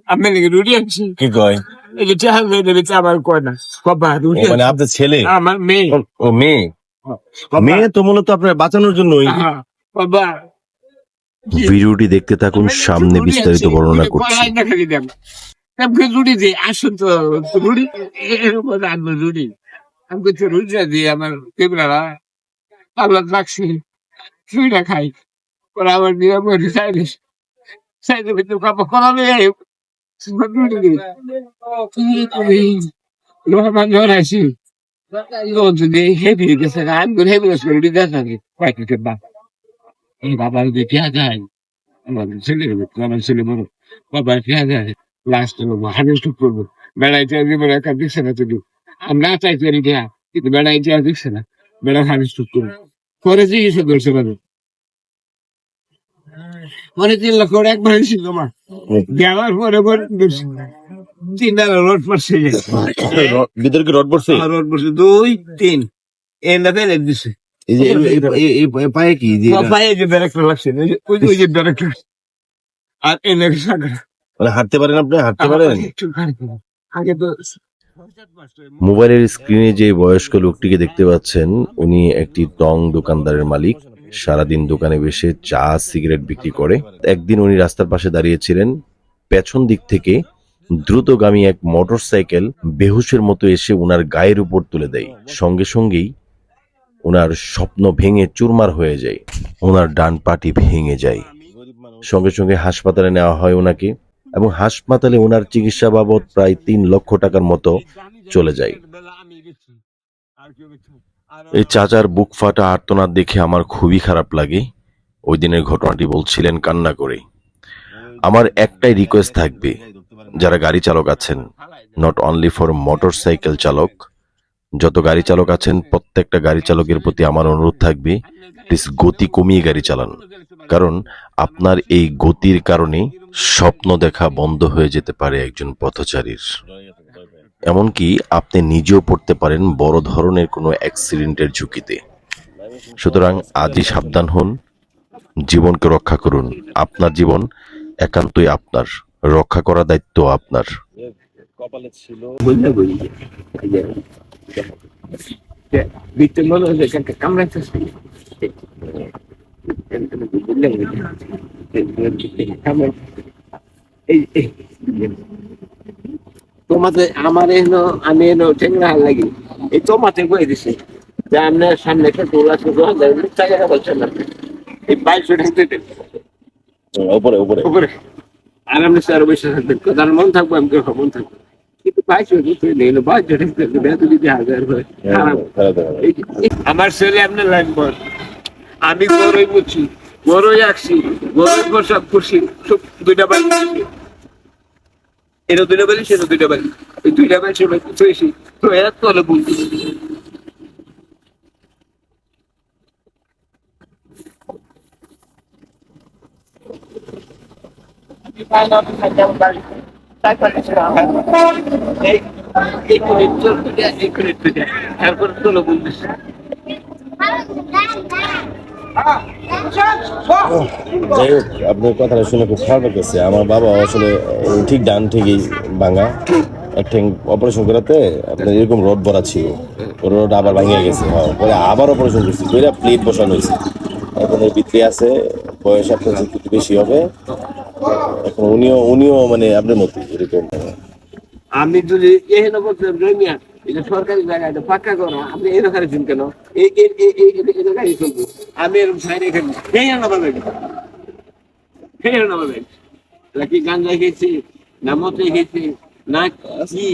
আমি নাকি রুটি আনছি। কি কয়? এই যে চাল মেয়েদের ভিতরে আমার কয় না। বাবা রুটি মানে আপনার ছেলে? আমার মেয়ে। ও মেয়ে। মেয়ে তো মূলত আপনার বাঁচানোর জন্যই। বাবা ভিডিওটি দেখতে থাকুন, সামনে বিস্তারিত বর্ণনা করছি। রুটি দিয়ে আসুন তো রুটি আনবো রুটি। আমি বলছি রুটিটা দিয়ে আমার টেবলারা আল্লাহ রাখছি রুটিটা খাই। ওরা আমার নিয়ম করে চাইলে চাইলে ভিতরে কাপড় করাবে রুটি দিই রহমান যখন আসি যদি হেভি গেছে আমি হেভি গেছে রুটি দেওয়া থাকে কয়েকটা বা এই বাবা যদি পেঁয়াজ যায় আমার ছেলে আমার ছেলে বড় বাবা পেঁয়াজ যায় লাস্ট করবো হার্ভেস্ট করবো বেড়াইতে দিব একটা দিচ্ছে না তুমি আমরা চাইতে পারি দেয়া কিন্তু বেড়াইতে আর দিচ্ছে না বেড়া হার্ভেস্ট করবো পরে জিজ্ঞেসা করছে মানে মনে 3 লক্ষ একবার ছিল আমার দেওয়ার পরে পরে 3 রোড পড়ছে ভিতরে কি রড পড়ছে? রোড পড়ছে 2 3 এনে ফেলে দিছে এই যে এই পায়ে কি যে পায়ে যে ব্যারেকটা লাগছে ওই যে ব্যারেকটা আর এনে সাগর মানে হাঁটতে পারেন আপনি? হাঁটতে পারেন? আগে তো মোবাইলের স্ক্রিনে যে বয়স্ক লোকটিকে দেখতে পাচ্ছেন, উনি একটি টং দোকানদারের মালিক। সারাদিন দোকানে বসে চা সিগারেট বিক্রি করে। একদিন উনি রাস্তার পাশে দাঁড়িয়েছিলেন, পেছন দিক থেকে দ্রুতগামী এক মোটরসাইকেল বেহুশের মতো এসে উনার গায়ের উপর তুলে দেয়। সঙ্গে সঙ্গেই উনার স্বপ্ন ভেঙে চুরমার হয়ে যায়, ওনার ডান পাটি ভেঙে যায়। সঙ্গে সঙ্গে হাসপাতালে নেওয়া হয় ওনাকে, এবং হাসপাতালে ওনার চিকিৎসা বাবদ প্রায় 3 লক্ষ টাকার মতো চলে যায়। এই চাচার বুক ফাটা আর্তনাদ দেখে আমার খুবই খারাপ লাগে। ওই দিনের ঘটনাটি বলছিলেন কান্না করে। আমার একটাই রিকোয়েস্ট থাকবে, যারা গাড়ি চালক আছেন, নট অনলি ফর মোটরসাইকেল চালক, যত গাড়ি চালক আছেন প্রত্যেকটা গাড়ি চালকের প্রতি আমার অনুরোধ থাকবে, প্লিজ গতি কমিয়ে গাড়ি চালান। কারণ আপনার এই গতির কারণে স্বপ্ন দেখা বন্ধ হয়ে যেতে পারে একজন পথচারীর। এমনকি আপনি নিজেও পড়তে পারেন বড় ধরনের কোনো অ্যাক্সিডেন্টের ঝুঁকিতে। সুতরাং আজই সাবধান হন, জীবনকে রক্ষা করুন। আপনার জীবন একান্তই আপনার, রক্ষা করার দায়িত্ব আপনার। কপালে ছিল ভিতরে মনে হচ্ছে কামড়াইতেছে তোমাতে আমার এনো আমি এনো ঠেংরা হাল লাগি এই তোমাতে বই দিছে যে আপনার সামনে একটা টোল আছে টাকা বলছেন না এই 2200 ঠেংতে উপরে উপরে উপরে আর আপনি স্যার বসে থাকবেন তার মন থাকবো আমি মন থাকবো কিন্তু 2200 নেই 2200 ঠেংতে বেতন দিতে হাজার হয় আমার ছেলে আপনার লাগবে আমি বড়ই বুঝছি বড়ই আসছি বড়ই সব খুশি সব দুইটা বাড়ি এর দুইটা বাড়ি সেটা দুইটা বাড়ি এই দুইটা বাড়ি সবাই খুশি তো এত হলো বুঝছি তারপর তোলো বলতেছি যাই হোক, আপনার কথাটা শুনে খুব খারাপ লাগতেছে। আমার বাবা আসলে ঠিক ডান ঠিকই ভাঙা, এক ঠ্যাং অপারেশন করাতে আপনার এরকম রড ভরা ছিল, রড আবার ভাঙে গেছে। পরে আবার অপারেশন করছি, দুইটা প্লেট বসানো হয়েছে। এখন এর ভিতরে আছে, বয়স আপনার একটু বেশি হবে। এখন উনিও মানে আপনার মতো এরকম। আমি যদি এখানে বলতাম রমিয়া এটা সরকারি জায়গা এটা পাক্কা করা আপনি এরকম খাইছেন কেন এই গাড়ি চলবো আমি এরকম সাইড এখানে খেয়ে না পাবেন কি গাঞ্জা খেয়েছি না মতে খেয়েছি না কি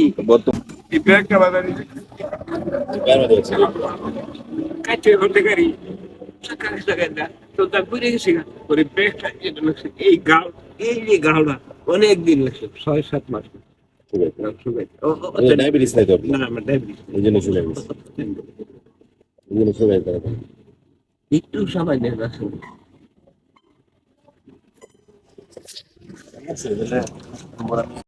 এই ব্যাগটা বাজারে কাছে করতে পারি সরকারি জায়গাটা তো তার বুঝে গেছি ওই ব্যাগটা এটা লাগছে এই যে গালটা অনেক দিন লাগছে 6-7 মাস ডায়াবেটিস নাই তো আপনার? না আমার ডায়াবেটিস এই জন্য চলে গেছে, এই জন্য চলে যেতে একটু সময় নেই আসলে